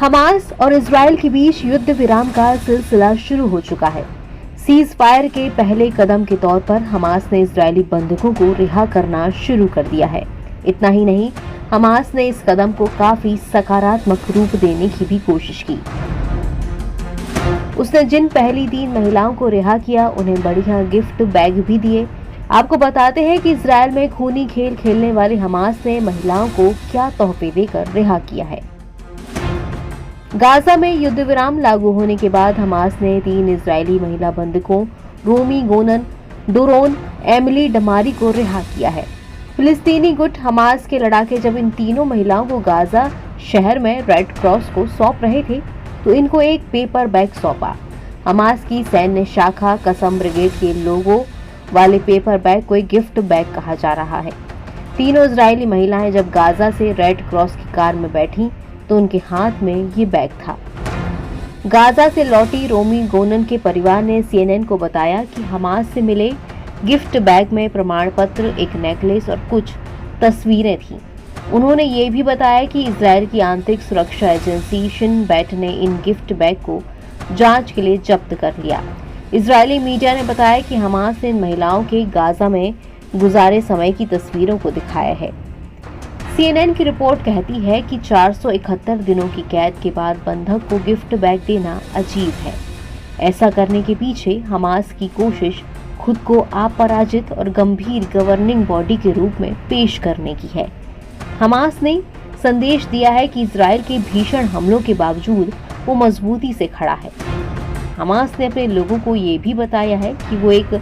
Hamas और Israel के बीच युद्ध विराम का सिलसिला शुरू हो चुका है। सीज फायर के पहले कदम के तौर पर हमास ने इजरायली बंधकों को रिहा करना शुरू कर दिया है। इतना ही नहीं, हमास ने इस कदम को काफी सकारात्मक रूप देने की भी कोशिश की। उसने जिन पहली 3 महिलाओं को रिहा किया, उन्हें बढ़िया गिफ्ट बैग भी दिए। आपको बताते हैं कि इजराइल में खूनी खेल खेलने वाले हमास ने महिलाओं को क्या तोहफे देकर रिहा किया है। गाजा में युद्ध विराम लागू होने के बाद हमास ने 3 इजरायली महिला बंधकों रोमी गोनन, डोरोन, एमिली डमारी को रिहा किया है। फिलिस्तीनी गुट हमास के लड़ाके जब इन तीनों महिलाओं को गाजा शहर में रेड क्रॉस को सौंप रहे थे तो इनको एक पेपर बैग सौंपा। हमास की सैन्य शाखा कसम ब्रिगेड के लोगों वाले पेपर बैग को एक गिफ्ट बैग कहा जा रहा है। तीनों इजरायली महिलाएं जब गाजा से रेड क्रॉस की कार में बैठी तो उनके हाथ में ये बैग था। गाजा से लौटी रोमी गोनन के परिवार ने CNN को बताया कि हमास से मिले गिफ्ट बैग में प्रमाण पत्र, एक नेकलेस और कुछ तस्वीरें थीं। उन्होंने ये भी बताया कि इजराइल की आंतरिक सुरक्षा एजेंसी शिन बेट ने इन गिफ्ट बैग को जांच के लिए जब्त कर लिया। इजरायली मीडिया ने बताया कि हमास ने इन महिलाओं के गाजा में गुजारे समय की तस्वीरों को दिखाया है। CNN की रिपोर्ट कहती है कि 471 दिनों की कैद के बाद बंधक को गिफ्ट बैग देना अजीब है। ऐसा करने के पीछे हमास की कोशिश खुद को अपराजित और गंभीर गवर्निंग बॉडी के रूप में पेश करने की है। हमास ने संदेश दिया है कि इजराइल के भीषण हमलों के बावजूद वो मजबूती से खड़ा है। हमास ने अपने लोगों को ये भी बताया है कि वो एक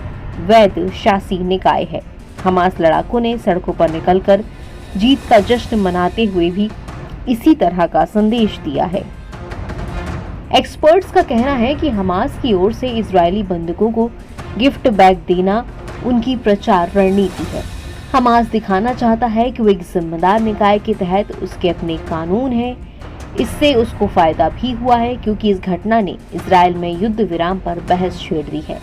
वैध शासी निकाय है। हमास लड़ाकों ने सड़कों पर निकलकर जीत का जश्न मनाते हुए भी इसी तरह का संदेश दिया है। एक्सपर्ट्स का कहना है कि हमास की ओर से इजरायली बंधकों को गिफ्ट बैग देना उनकी प्रचार रणनीति है। हमास दिखाना चाहता है कि वो एक जिम्मेदार निकाय के तहत उसके अपने कानून हैं। इससे उसको फायदा भी हुआ है क्योंकि इस घटना ने इजराइल में युद्ध विराम पर बहस छेड़ दी है।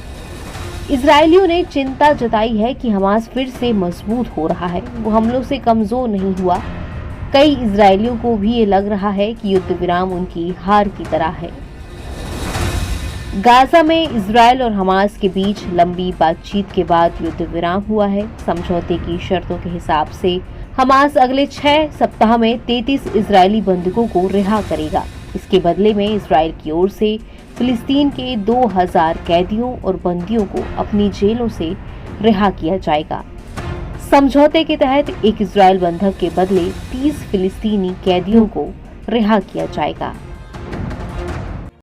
इजरायलियों ने चिंता जताई है कि हमास फिर से मजबूत हो रहा है, वो हमलों से कमजोर नहीं हुआ। कई इजरायलियों को भी ये लग रहा है कि युद्ध विराम उनकी हार की तरह है। गाजा में इजराइल और हमास के बीच लंबी बातचीत के बाद युद्ध विराम हुआ है। समझौते की शर्तों के हिसाब से हमास अगले 6 सप्ताह में 33 इजरायली बंधकों को रिहा करेगा। इसके बदले में इजराइल की ओर से फिलिस्तीन के 2000 कैदियों और बंदियों को अपनी जेलों से रिहा किया जाएगा। समझौते के तहत एक इजराइल बंधक के बदले 30 फिलिस्तीनी कैदियों को रिहा किया जाएगा।